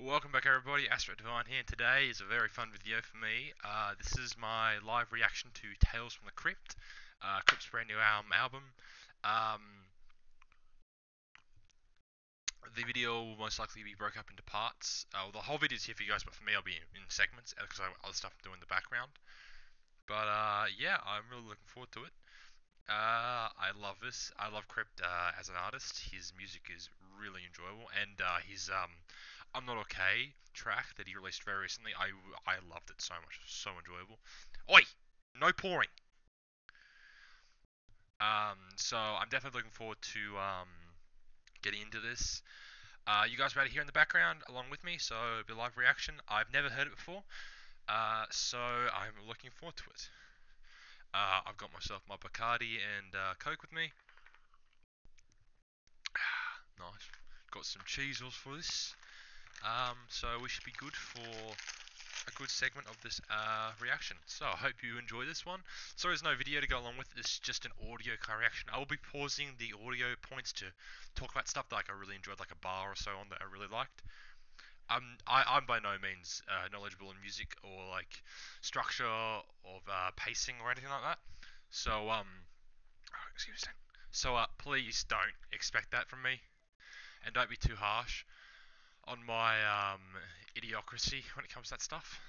Welcome back everybody, Astro Divine here, and today is a very fun video for me. This is my live reaction to Tales from the Crypt, Crypt's brand new album. Um, the video will most likely be broken up into parts. The whole video is here for you guys, but for me I'll be in segments because I have other stuff I'm doing in the background. But yeah, I'm really looking forward to it. I love this. I love Crypt as an artist. His music is really enjoyable, and his I'm Not Okay track that he released very recently, I loved it so much. It was so enjoyable. Oi! No pouring! So I'm definitely looking forward to getting into this. You guys ready here in the background along with me, so it'll be a live reaction. I've never heard it before, so I'm looking forward to it. I've got myself my Bacardi and Coke with me. Nice. Got some cheezels for this. So we should be good for a good segment of this reaction. So I hope you enjoy this one. So there's no video to go along with it. It's just an audio kind of reaction. I will be pausing the audio points to talk about stuff that I really enjoyed, like a bar or so on that I really liked. I'm by no means knowledgeable in music or like structure of pacing or anything like that. So excuse me. So please don't expect that from me, and don't be too harsh on my idiocracy when it comes to that stuff.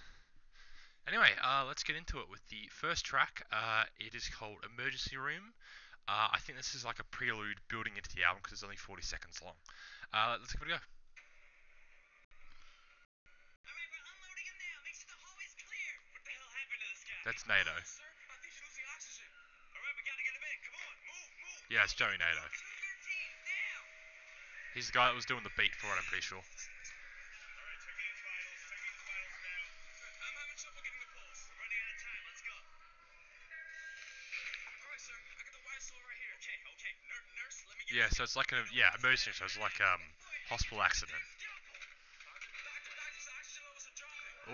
Anyway, let's get into it with the first track. It is called Emergency Room. I think this is like a prelude building into the album because it's only 40 seconds long. Let's give it a go. That's NATO. Yeah, it's Joey NATO. He's the guy that was doing the beat for it, I'm pretty sure. Yeah, so it's like a emergency. So it's like hospital accident.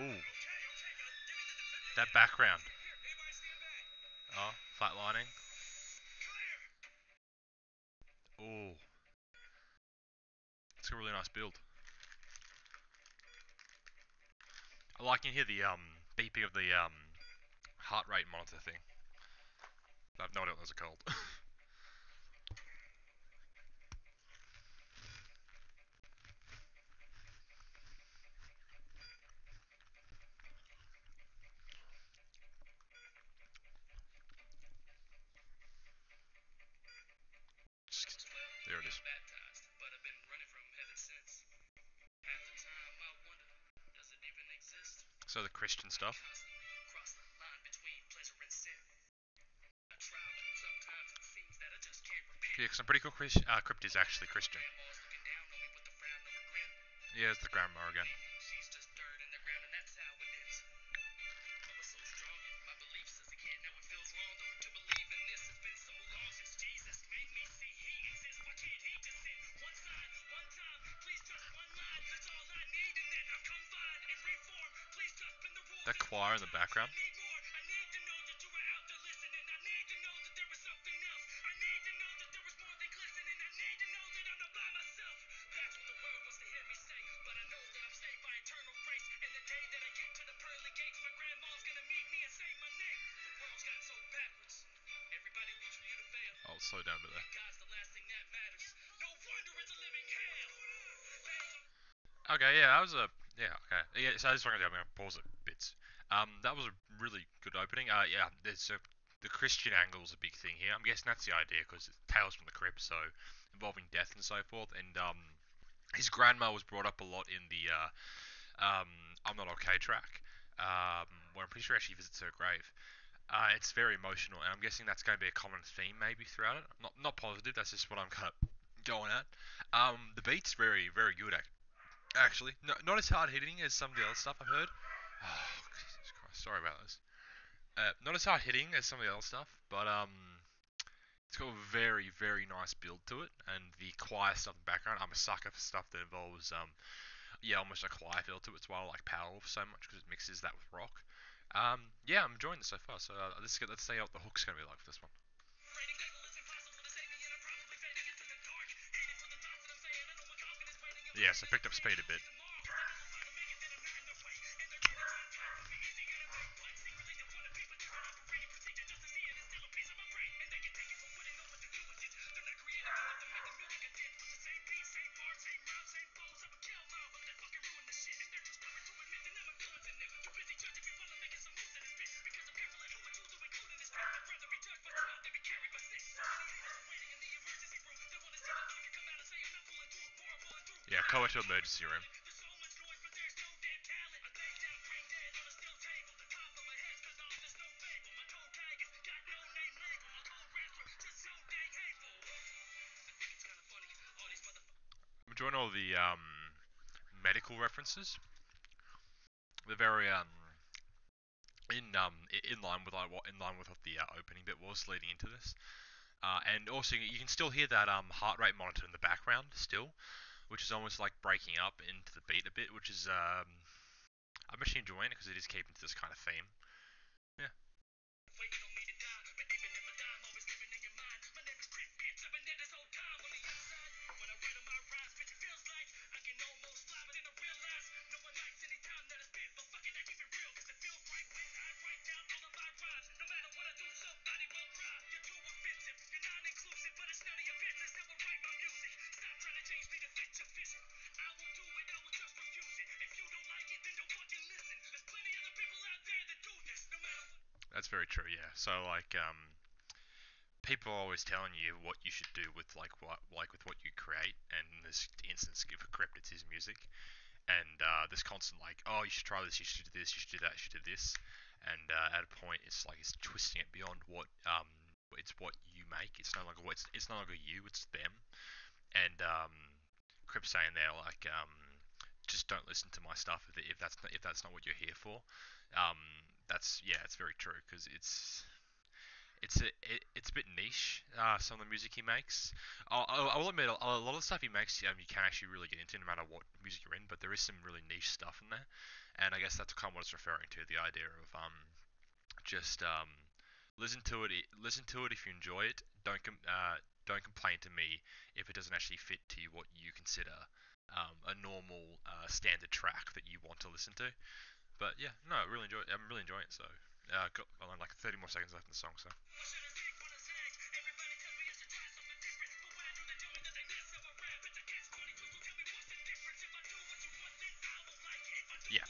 Ooh, that background. Oh, flatlining. Ooh, it's a really nice build. I like you hear the beeping of the heart rate monitor thing. I have no idea what those are called. There it is. So the Christian stuff. Yeah, because I'm pretty cool. Crypt is actually Christian. Yeah, it's the grandma again. That choir in the background. I'll slow down a bit there. Okay, yeah, that was a okay. Yeah, so this one I'm gonna pause it bits. That was a really good opening. Yeah, the Christian angle is a big thing here. I'm guessing that's the idea because it's Tales from the Crypt, so involving death and so forth. And his grandma was brought up a lot in the um I'm Not Okay track. Where I'm pretty sure actually visits her grave. It's very emotional, and I'm guessing that's going to be a common theme maybe throughout it. I'm not positive. That's just what I'm kind of going at. The beat's very good actually. No, not as hard hitting as some of the other stuff I've heard. Oh, Jesus Christ! Sorry about this. Not as hard hitting as some of the other stuff, but it's got a very nice build to it, and the choir stuff in the background. I'm a sucker for stuff that involves yeah, almost a choir feel to it. It's why I like Powerwolf so much because it mixes that with rock. Yeah, I'm enjoying this so far. So let's see what the hook's gonna be like for this one. Yeah, so I picked up speed a bit. Go to emergency room. I'm enjoying all the medical references. They're very in line with what the opening bit was leading into this. And also you can still hear that heart rate monitor in the background still, which is almost like breaking up into the beat a bit, which is I'm actually enjoying it because it is keeping to this kind of theme. Yeah. That's very true. Yeah. So like people are always telling you what you should do with with what you create, and in this instance, for Crypt, it's his music, and this constant like, oh, you should try this, you should do this, you should do that, you should do this, and at a point, it's like it's twisting it beyond what it's what you make. It's no longer it's no longer you, it's them, and Crypt saying there like just don't listen to my stuff if that's not what you're here for. Um, that's yeah, it's very true because it's a bit niche. Some of the music he makes. I will admit a lot of the stuff he makes, you can actually really get into no matter what music you're in. But there is some really niche stuff in there, and I guess that's kind of what it's referring to. The idea of just listen to it if you enjoy it. Don't complain to me if it doesn't actually fit to what you consider a normal standard track that you want to listen to. But yeah, no, I really enjoy it. I'm really enjoying it. So got only like 30 more seconds left in the song. So yeah.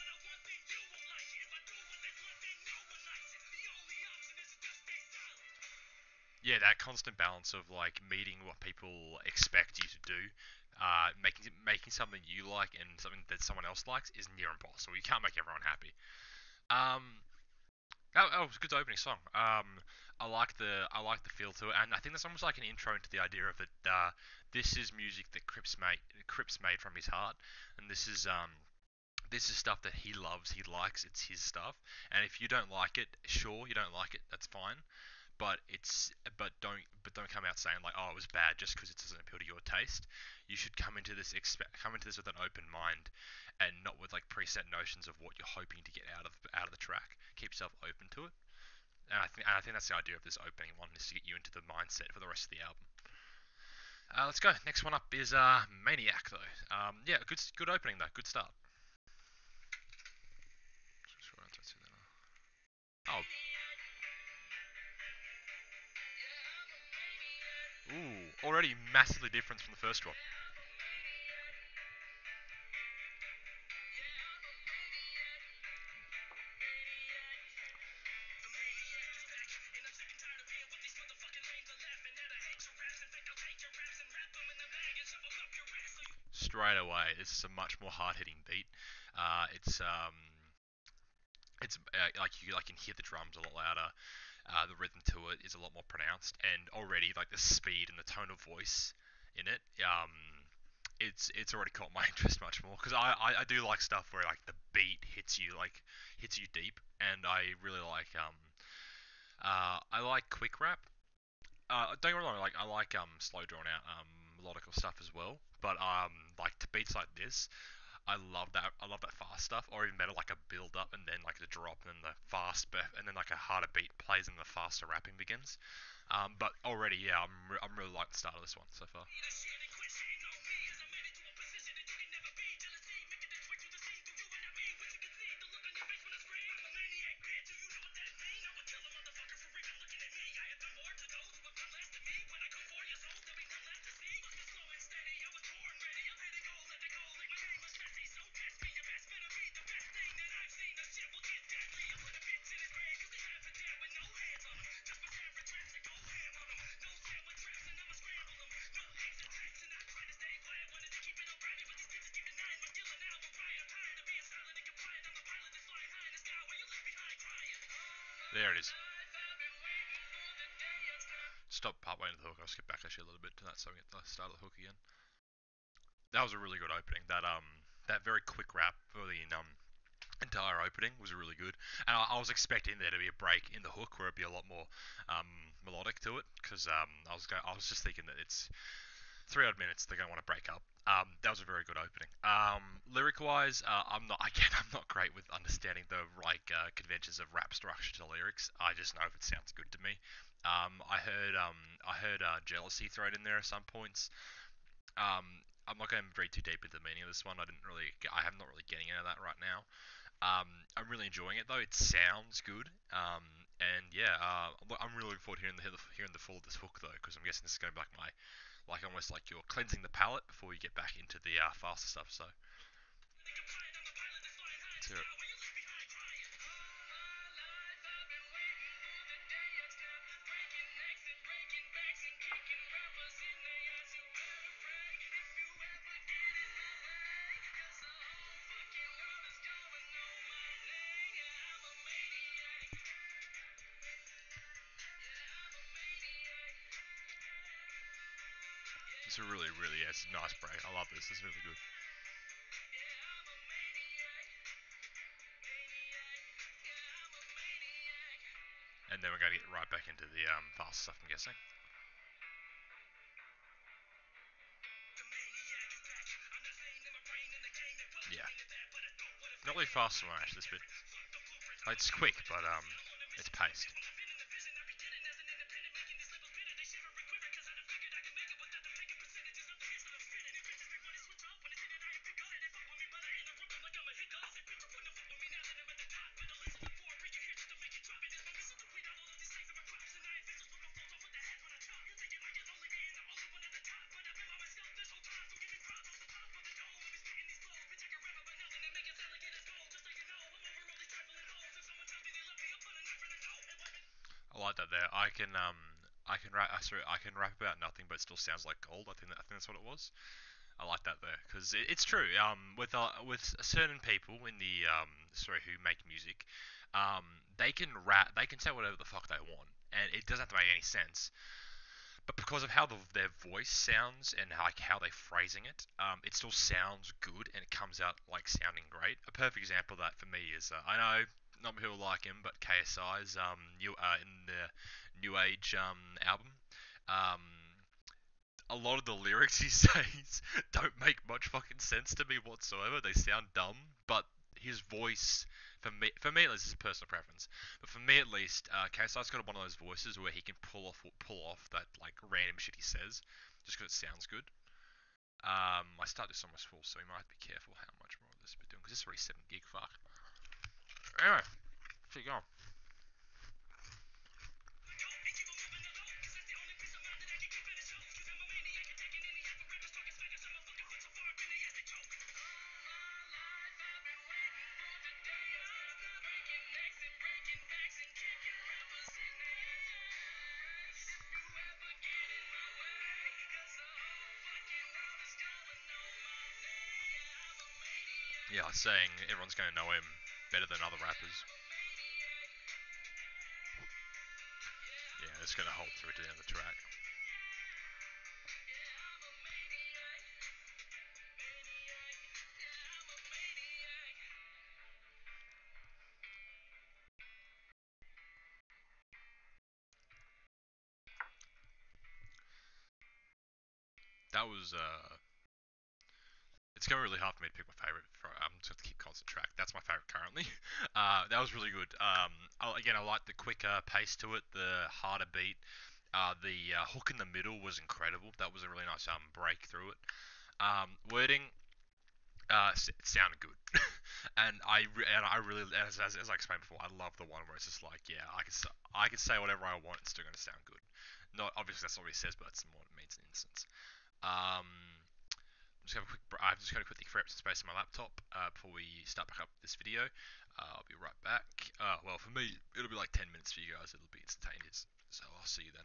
Yeah, that constant balance of like meeting what people expect you to do, making something you like and something that someone else likes is near impossible. You can't make everyone happy. Um, that was a good opening song. I like the feel to it, and I think that's almost like an intro into the idea of it. This is music that Crips made from his heart, and this is stuff that he loves, he likes. It's his stuff, and if you don't like it, sure, you don't like it. That's fine, but don't come out saying like, oh, it was bad just because it doesn't appeal to your taste. You should come into this with an open mind, and not with like preset notions of what you're hoping to get out of the track. Keep yourself open to it, and I think that's the idea of this opening one, is to get you into the mindset for the rest of the album. Let's go. Next one up is Maniac though. Yeah, good opening though. Good start. Oh, ooh, already massively different from the first one. Straight away, this is a much more hard-hitting beat. Uh, it's um, like you can hear the drums a lot louder. The rhythm to it is a lot more pronounced, and already like the speed and the tone of voice in it, it's already caught my interest much more because I do like stuff where like the beat hits you deep, and I really I like quick rap. Don't get me wrong, like I like slow drawn out melodical stuff as well, but like to beats like this, I love that. I love that fast stuff, or even better, like a build up and then like the drop and then the and then like a harder beat plays and the faster rapping begins. But already, yeah, I'm really liking the start of this one so far. There it is. Stop partway into the hook. I'll skip back actually a little bit to that so we get the start of the hook again. That was a really good opening. That very quick rap for the entire opening was really good, and I was expecting there to be a break in the hook where it'd be a lot more um, melodic to it because I was just thinking that it's 3 odd minutes they're gonna want to break up. That was a very good opening. Lyric wise, I'm not again I'm not great with understanding the conventions of rap structure to lyrics. I just know if it sounds good to me. I heard jealousy thrown in there at some points. I'm not going very too deep into the meaning of this one. I'm not really getting into that right now. I'm really enjoying it though. It sounds good. And yeah, I'm really looking forward to hearing the full of this hook though, because I'm guessing this is going to be like almost like you're cleansing the palate before you get back into the faster stuff. So let's hear it. It's a really it's a nice break. I love this. It's really good. And then we're going to get right back into the fast stuff. I'm guessing. Yeah, not really fast one actually. This bit. Like, it's quick, but it's paced. I like that there. I can rap about nothing, but it still sounds like gold. I think that's what it was. I like that there because it's true. With certain people in the who make music, they can rap, they can say whatever the fuck they want, and it doesn't have to make any sense. But because of how their voice sounds and how they're phrasing it, it still sounds good and it comes out like sounding great. A perfect example of that for me is I know not many people like him, but KSI's in the New Age album. Um, a lot of the lyrics he says don't make much fucking sense to me whatsoever. They sound dumb, but his voice, for me at least, this is personal preference. But for me at least, KSI's got one of those voices where he can pull off that like random shit he says, just because it sounds good. I start this almost full, so we might be careful how much more of this we're doing because this is already 7 gig. Fuck. Anyway, keep going. Yeah, saying everyone's going to know him better than other rappers. Yeah, it's going to hold through to the end of the track. That was it's going to be really hard for me to pick my favorite. I'm just going to keep constant track. That's my favorite currently. That was really good. Again, I like the quicker pace to it, the harder beat. The hook in the middle was incredible. That was a really nice break through it. Wording, it sounded good, and I really, as I explained before, I love the one where it's just like, yeah, I can say whatever I want. It's still going to sound good. Not obviously that's not what he says, but it's more what it means in instance. Um, I've just got to quickly free up some space on my laptop before we start back up this video. I'll be right back. Well, for me, it'll be like 10 minutes. For you guys, it'll be instantaneous. So I'll see you then.